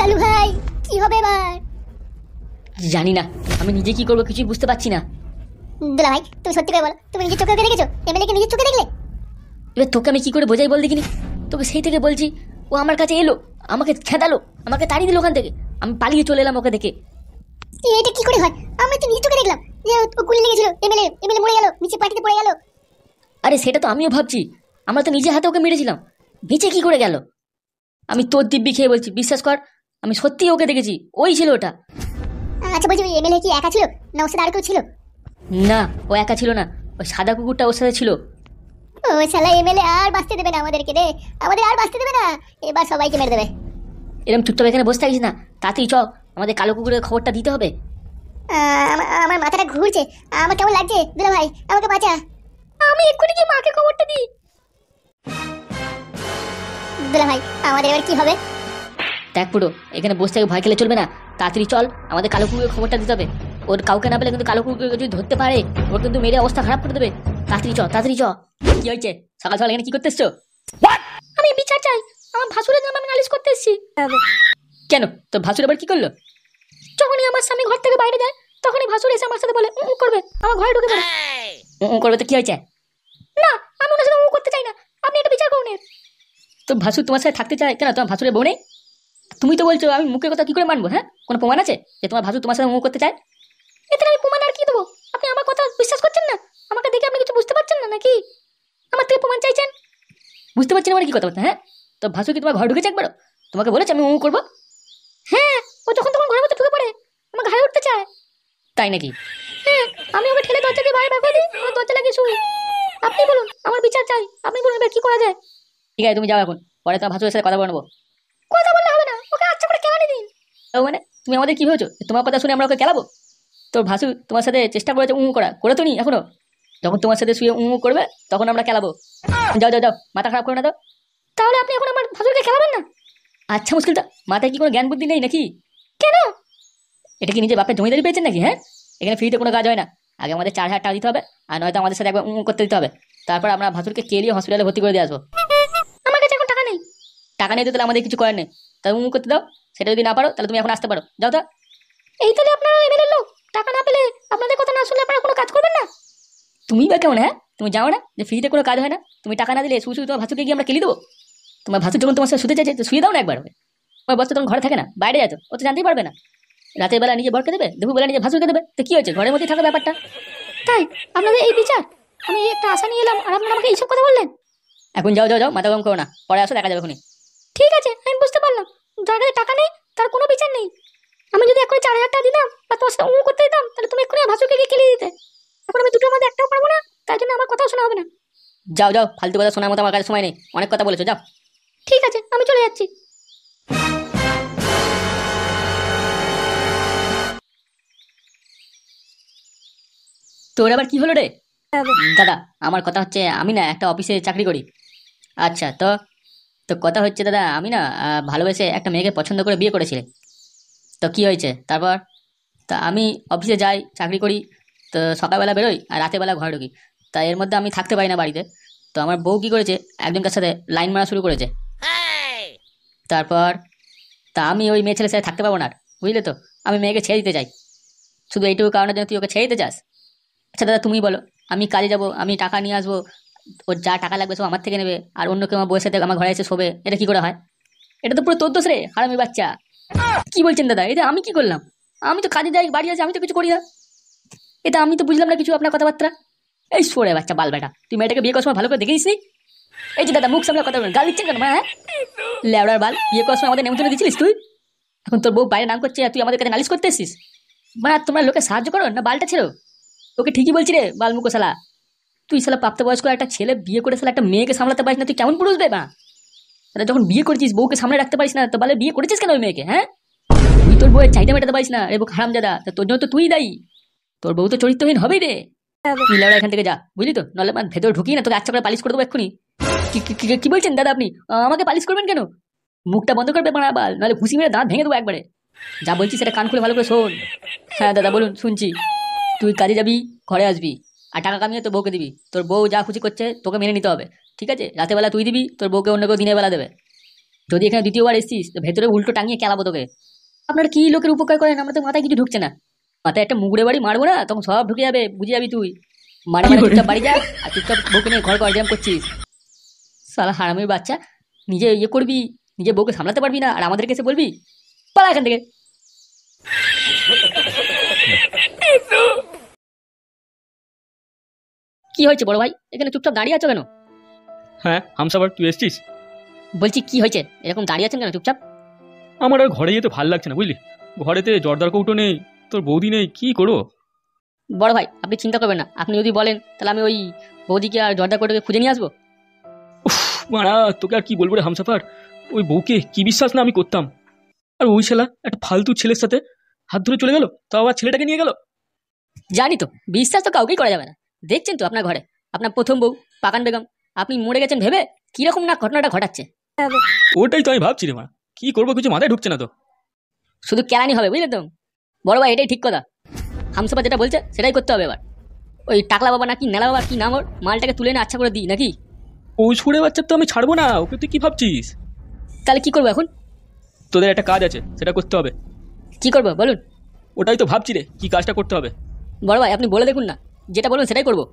কালু ভাই কি হবে এবার? জানি না, আমি নিজে কি করবো কিছুই বুঝতে পারছি না। দুলা ভাই তুমি সত্যি করে বলো, তুমি নিজের চোখে দেখেছো? এমএলএ কে নিজের চোখে দেখলে? এবার তোকে আমি কি করে বোঝাই বল দেখিনি? তোকে সেই থেকে বলছি, ও আমার কাছে এলো, আমাকে খেদালো, আমাকে তাড়িয়ে দিল ওখান থেকে, আমি পালিয়ে চলে এলাম ওকে দেখে। এটা কি করে হয়? আমি তো নিজের চোখে দেখলাম যে ও গুলি লেগেছিল, এমএলএ এমএলএ মরে গেল, নিচে পাটিতে পড়ে গেল। আরে সেটা তো আমিও ভাবছি, আমরা তো নিজে হাতে ওকে মেরেছিলাম, বেঁচে কি করে গেল? আমি তোর দিব্যি খেয়ে বলছি, বিশ্বাস কর, আমি সত্যি ওকে দেখেছি, ওই ছিল ওটা। আচ্ছা বলছি এমএলএ কি একা ছিল না ওর সাথে আর কেউ ছিল? না, ও একা ছিল না, ওই সাদা কুকুরটা ওর সাথে ছিল। ও শালা এমএলএ আর বাঁচতে দেবে না আমাদেরকে রে, আমাদের আর বাঁচতে দেবে না, এবার সবাইকে মেরে দেবে। এরকম চুপচাপ এখানে বসে থাকিস না, তাড়াতাড়ি চ, আমাদের কালো কুকুরের খবরটা দিতে হবে। আমার মাথাটা ঘুরছে, আমার কেমন লাগছে, দুলা ভাই আমাকে বাঁচা। আমি এক্ষুনি কি মাকে খবরটা দিই? দুলা ভাই আমাদের এবার কি হবে? দেখ পুরো, এখানে বসে থেকে ভয় খেলে চলবে না, তাড়াতাড়ি চল, আমাদের কালো কুকুরের খবরটা দিতে হবে। ওর কাউকে না পেলে কিন্তু কালো কুকুরকে যদি ধরতে পারে, ওর কিন্তু মেরে অবস্থা খারাপ করে দেবে। তাড়াতাড়ি চ, তাড়াতাড়ি চ। কি হয়েছে সকাল সকাল এখানে কি করতে এসছো? আমি বিচার চাই, আমার ভাসুরের নামে আমি নালিশ করতে এসেছি। কেন, তোর ভাসুর আবার কি করলো? যখনই আমার স্বামী ঘর থেকে বাইরে যায় তখনই ভাসুর এসে আমার সাথে বলে করবে, আমার ঘরে ঢুকে পড়ে। করবে তো কি হয়েছে? না, আমি ওনার সাথে করতে চাই না, আপনি এটা বিচার করুন। তো ভাসুর তোমার সাথে থাকতে চায় কেন? তোমার ভাসুরের বউ নেই? তুমি তো বলছো, আমি মুখের কথা কি করে মানবো? হ্যাঁ, কোনো প্রমাণ আছে যে তোমার ভাসুর তোমার সাথে করতে চায়? এতে আমি প্রমাণ আর কি দেবো? আপনি আমার কথা বিশ্বাস করছেন না? আমাকে দেখে আপনি কিছু বুঝতে পারছেন না নাকি? আমার থেকে প্রমাণ চাইছেন? বুঝতে পারছি না মানে কি কথা বলতে? হ্যাঁ, তো ভাসুর কি তোমার ঘর ঢুকেছে একবারও? তোমাকে বলেছে আমি করবো? হ্যাঁ, ও যখন তখন ঘরের মধ্যে ঢুকে পড়ে, আমার ঘাড়ে উঠতে চায়। তাই নাকি? হ্যাঁ, আমি ওকে ঠেলে দরজা দিয়ে বাইরে বের করে দিই, আমার দরজা লাগিয়ে শুই। আপনি বলুন, আমার বিচার চাই, আপনি বলুন এবার কি করা যায়? ঠিক আছে, তুমি যাও এখন, পরে তোমার ভাসুরের সাথে কথা বলে নেবো। কথা বললে হবে না, ওকে আচ্ছা করে কেলানি দিন। তাও মানে তুমি আমাদের কি ভেবেছো তোমার কথা শুনে আমরা ওকে খেলাবো? তোর ভাসু তোমার সাথে চেষ্টা করেছে করে তো নি এখনো। যখন তোমার সাথে শুয়ে করবে তখন আমরা খেলাবো। যাও যাও যাও, মাথা খারাপ করো না তো। তাহলে আপনি এখন আমার ভাসুরকে খেলাবেন না? আচ্ছা মুশকিলটা, মাথায় কি কোনো জ্ঞান বুদ্ধি নেই নাকি? কেন? এটা কি নিজে বাপের জমিদারি পেয়েছেন নাকি? হ্যাঁ, এখানে ফ্রিতে কোনো কাজ হয় না, আগে আমাদের 4,000 টাকা দিতে হবে, আর নয়তো আমাদের সাথে একবার করতে দিতে হবে, তারপর আমরা ভাসুরকে কেলিয়ে হসপিটালে ভর্তি করে দিয়ে আসবো। আমার কাছে এখন টাকা নেই। টাকা নেই তো তাহলে আমাদের কিছু করার নেই, তাহলে করতে দাও। সেটা যদি না পারো তাহলে তুমি এখন আসতে পারো, যাও তো। এই তাহলে আপনারা এমএলএ লোক, টাকা না পেলে আপনাদের কথা না শুনলে আপনারা কোনো কাজ করবেন না? তুমি বা কেমন? হ্যাঁ, তুমি যাও না যে ফ্রিতে কোনো কাজ হয় না? তুমি টাকা না দিলে শুধু তোমার ভাসুকে গিয়ে আমরা কেলি দেবো? তোমার ভাসু যখন তোমার সাথে শুতে চাইছে তো শুয়ে দাও না একবার। তোমার বস্তা তখন ঘরে থাকে না, বাইরে যাতো, ও তো জানতেই পারবে না। রাতের বেলা নিজে বরকে দেবে, দুপুর বেলা নিজে ভাসুকে দেবে, তো কি হয়েছে, ঘরের মধ্যেই থাকো ব্যাপারটা। তাই আপনাদের এই বিচার? আমি একটা আশা নিয়ে এলাম আর আপনারা আমাকে এইসব কথা বললেন? এখন যাও যাও যাও, মাথা গরম করো না, পরে আসো, দেখা যাবে এখনই। ঠিক আছে, আমি বুঝতে পারলাম, যার কাছে টাকা নেই তার কোনো বিচার নেই। আমি যদি এক্ষুনি 4,000 টাকা দিতাম বা তোমার সাথে করতে দিতাম, তাহলে তুমি এক্ষুনি ভাসুরকে গিয়ে কেলিয়ে দিতে। এখন আমি দুটোর মধ্যে একটাও পারবো না, তাই জন্য আমার কথাও শোনা হবে না। যাও যাও, ফালতু কথা শোনার মতো আমার কাছে সময় নেই, অনেক কথা বলেছো, যাও। ঠিক আছে, আমি চলে যাচ্ছি। তোর আবার কি হলো রে? দাদা, আমার কথা হচ্ছে, আমি না একটা অফিসে চাকরি করি। আচ্ছা, তো তো কথা হচ্ছে দাদা, আমি না ভালোবেসে একটা মেয়েকে পছন্দ করে বিয়ে করেছিলে। তো কি হয়েছে তারপর? তা আমি অফিসে যাই, চাকরি করি, তো সকালবেলা বেরোই আর রাতের বেলা ঘরে ঢুকি, তা এর মধ্যে আমি থাকতে পারি না বাড়িতে। তো আমার বউ কি করেছে, একজনকার সাথে লাইন মারা শুরু করেছে। তারপর তা আমি ওই মেয়ে ছেলের সাথে থাকতে পারবো না আর, বুঝলে তো, আমি মেয়েকে ছেড়ে দিতে চাই। শুধু এইটুকু কারণের জন্য তুই ওকে ছেড়ে দিতে চাস? আচ্ছা দাদা, তুমি বলো, আমি কাজে যাব, আমি টাকা নিয়ে আসবো, ওর যা টাকা লাগবে সব আমার থেকে নেবে, আর অন্য কেউ আমার বউয়ের সাথে আমার ঘরে এসে শোবে, এটা কি করে হয়? এটা তো পুরো তোর দোষ রে, হারামি বাচ্চা। কি বলছেন দাদা, এটা আমি কি করলাম? আমি তো কাজে যাই, বাড়ি আসি, আমি তো কিছু করি না। এটা আমি তো বুঝলাম না কিছু আপনার কথাবার্তা। এই সরে বাচ্চা বাল বেটা, তুই মেয়েটাকে বিয়ে করার সময় ভালো করে দেখে নিসনি? এই যে দাদা, মুখ সামনে কথা বলেন, গাল দিচ্ছেন কেন? হ্যাঁ, লেবড়ার বাল, বিয়ে করার সময় আমাদের নেমন্তন্ন দিচ্ছিলিস তুই, এখন তোর বউ বাইরে নাম করছে আর তুই আমাদের কাছে নালিশ করতে এসিস? মা, তোমরা লোকে সাহায্য করো না বালটা ছেড়ো? তোকে ঠিকই বলছি রে বাল মুখো শালা, তুই শালা প্রাপ্তবয়স্ক একটা ছেলে বিয়ে করে শালা একটা মেয়েকে সামলাতে পারিস না, তুই কেমন পুরুষ বে মা? তাহলে যখন বিয়ে করেছিস বউকে সামনে রাখতে পারিস না, তো বালে বিয়ে করেছিস কেন ওই মেয়েকে? হ্যাঁ, তুই তোর বউয়ের চাহিদা মেটাতে পারিস না, রে বউ হারামজাদা, তা তোর জন্য তো তুই দায়ী, তোর বউ তো চরিত্রহীন হবেই রে। তুই লেবড়া এখান থেকে যা, বুঝলি তো, নাহলে আমার ভেতর ঢুকিয়ে না তোকে আচ্ছা করে পালিশ করে দেবো এক্ষুনি। কি বলছেন দাদা আপনি? আমাকে পালিশ করবেন কেন? মুখটা বন্ধ করবে বাড়া বাল, নাহলে ঘুষি মেরে দাঁত ভেঙে দেবো একবারে। যা বলছি সেটা কান খুলে ভালো করে শোন। হ্যাঁ দাদা বলুন, শুনছি। তুই কাজে যাবি, ঘরে আসবি, আর টাকা কামিয়ে তোর বউকে দিবি, তোর বউ যা খুশি করছে তোকে মেনে নিতে হবে, ঠিক আছে? রাতের বেলা তুই দিবি, তোর বউকে অন্য কেউ দিনের বেলা দেবে। যদি এখানে দ্বিতীয়বার এসছিস তো ভেতরে উল্টো টাঙিয়ে কেলাবো তোকে। আপনারা কি লোকের উপকার করেন, আমরা তো মাথায় কিছু ঢুকছে না। মাথায় একটা মুগুড়ে বাড়ি মারবো না, তখন সব ঢুকে যাবে, বুঝে যাবি তুই। মানে চুপচাপ বাড়ি যা, আর চুপচাপ বউকে নিয়ে ঘর জ্যাম করছিস। সালা হারামির বাচ্চা, নিজে ইয়ে করবি, নিজে বউকে সামলাতে পারবি না, আর আমাদেরকে এসে বলবি। পালা এখান থেকে। কি হয়েছে বড় ভাই, এখানে চুপচাপ দাঁড়িয়ে আছো কেন? হ্যাঁ হামসাফার, তুই এসছিস? বলছি কি হয়েছে, এরকম দাঁড়িয়ে আছেন কেন চুপচাপ? আমার আর ঘরে যেতে ভালো লাগছে না বুঝলি। ঘরেতে জর্দার কৌটো নেই, তোর বৌদি নেই, কি করবো? বড় ভাই আপনি চিন্তা করবেন না, আপনি যদি বলেন তাহলে আমি ওই বৌদিকে আর জর্দা কোটাকে খুঁজে নিয়ে আসবো। মারা, তোকে আর কি বলবো রে হামসাফার। ওই বউকে কি বিশ্বাস না আমি করতাম, আর ওই শালা একটা ফালতু ছেলের সাথে হাত ধরে চলে গেল, তাও আবার ছেলেটাকে নিয়ে গেল। জানি তো, বিশ্বাস তো কাউকেই করা যাবে না। দেখছেন তো আপনার ঘরে আপনার প্রথম বউ পাকান বেগম, আপনি মরে গেছেন ভেবে কিরকম না ঘটনাটা ঘটাচ্ছে। ওটাই তো আমি ভাবছি রে মা, কি করবো কিছু মাথায় ঢুকছে না তো। শুধু কেলানি হবে বুঝলেন তো বড় ভাই, এটাই ঠিক কথা। হামসাফা যেটা বলছে সেটাই করতে হবে এবার। ওই টাকলা বাবা নাকি নেলা বাবা কি নাম ওর, মালটাকে তুলে এনে আচ্ছা করে দিই নাকি? ওই ছুড়ে বাচ্চা তো আমি ছাড়বো না, ওকে তুই কি ভাবছিস? তাহলে কি করবো এখন? তোদের একটা কাজ আছে, সেটা করতে হবে। কি করবো বলুন? ওটাই তো ভাবছি রে, কি কাজটা করতে হবে। বড় ভাই আপনি বলে দেখুন না, যেটা বলবেন সেটাই করবো।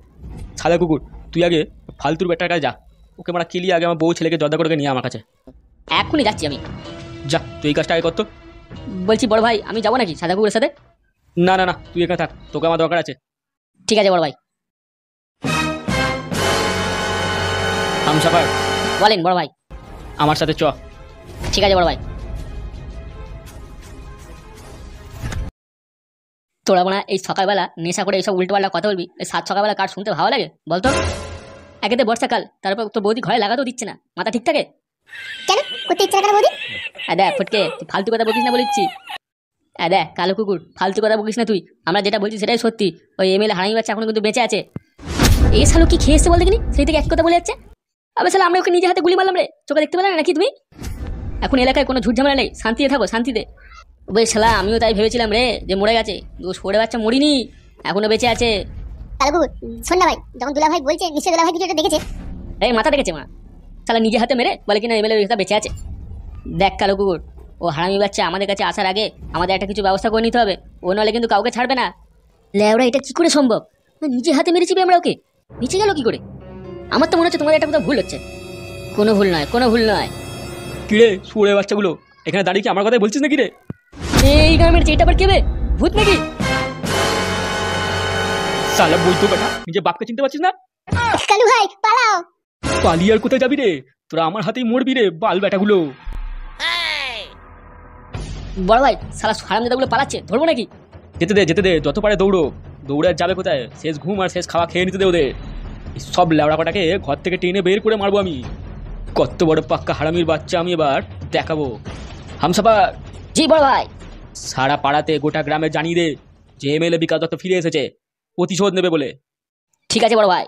সাদা কুকুর, তুই আগে ফালতুর বেটার কাছে যা, ওকে মারা কিলিয়ে আগে আমার বউ ছেলেকে জর্দা করে নিয়ে আমার কাছে এখনই যাচ্ছি আমি। যা, তুই এই কাজটা আগে করতো। বলছি বড় ভাই আমি যাবো নাকি সাদা কুকুরের সাথে? না না না, তুই এখানে থাক, তোকে আমার দরকার আছে। ঠিক আছে বড় ভাই। হামসাফার, বলেন বড় ভাই। আমার সাথে চ। ঠিক আছে বড় ভাই। তোরা বোনা এই সকালবেলা নেশা করে এইসব উল্টোপাল্টা কথা বলবি, এই সাত সকালবেলা কার শুনতে ভালো লাগে বলতো? একেতে বর্ষাকাল, তারপর তোর বৌদি ঘরে লাগাতেও দিচ্ছে না, মাথা ঠিক থাকে? কেন করতে ইচ্ছা করে বৌদি? দেখ ফটকে, তুই ফালতু কথা বলিস না বলেছি। দেখ কালো কুকুর, ফালতু কথা বলিস না তুই, আমরা যেটা বলছি সেটাই সত্যি। ওই এমএলএ হারামি বাচ্চা এখনো কিন্তু বেঁচে আছে। এই শালো কি খেয়ে এসছে বলতে গেলি, সেই থেকে একই কথা বলে যাচ্ছে। আবে শালা আমরা ওকে নিজে হাতে গুলি মারলাম রে, চোখে দেখতে পেলে না নাকি তুমি? এখন এলাকায় কোনো ঝুট ঝামেলা নেই, শান্তিতে থাকো শান্তিতে। ওই শালা আমিও তাই ভেবেছিলাম রে, যে মরে গেছে, সরে বাচ্চা মরিনি, এখনো বেঁচে আছে। কালো কুকুর, শোন না ভাই, যখন দুলা ভাই বলছে নিশ্চয়ই দুলা ভাই কিছু একটা দেখেছে। এই মাথা দেখেছে মা, শালা নিজে হাতে মেরে বলে কিনা এমএলএ বেঁচে আছে। দেখ কালো কুকুর, ও হারামি বাচ্চা আমাদের কাছে আসার আগে আমাদের একটা কিছু ব্যবস্থা করে নিতে হবে, ও নাহলে কিন্তু কাউকে ছাড়বে না। লেওরা এটা কি করে সম্ভব? নিজে হাতে মেরেছি আমরা ওকে, নিচে গেল কি করে? আমার তো মনে হচ্ছে তোমাদের একটা কোথাও ভুল হচ্ছে। কোনো ভুল নয়, কোনো ভুল নয়। কিরে শুয়ে বাচ্চাগুলো, এখানে দাঁড়িয়ে কি আমার কথাই বলছিস নাকি রে? এই গ্রামের যেটা আবার কেবে ভূত নাকি? সালা বই তো বেটা, নিজে বাপকে চিনতে পারছিস না? কালু ভাই পালাও। পালিয়ে আর কোথায় যাবি রে? তোরা আমার হাতেই মরবি রে বাল বেটাগুলো। বড় ভাই শালা হারামজাদাগুলো পালাচ্ছে, ধরবো নাকি? যেতে দে যেতে দে, যত পারে দৌড়ো। দৌড়ে আর যাবে কোথায়? শেষ ঘুম আর শেষ খাওয়া খেয়ে নিতে দে ওদের। এই সব লেওড়া কটাকে ঘর থেকে টেনে বের করে মারবো আমি। কত বড় পাক্কা হারামির বাচ্চা আমি এবার দেখাবো। হামসাফার, জি বড় ভাই। সারা পাড়াতে গোটা গ্রামে জানিয়ে দে যে এমএলএ বিকাশ দত্ত ফিরে এসেছে, প্রতিশোধ নেবে বলে। ঠিক আছে বড় ভাই।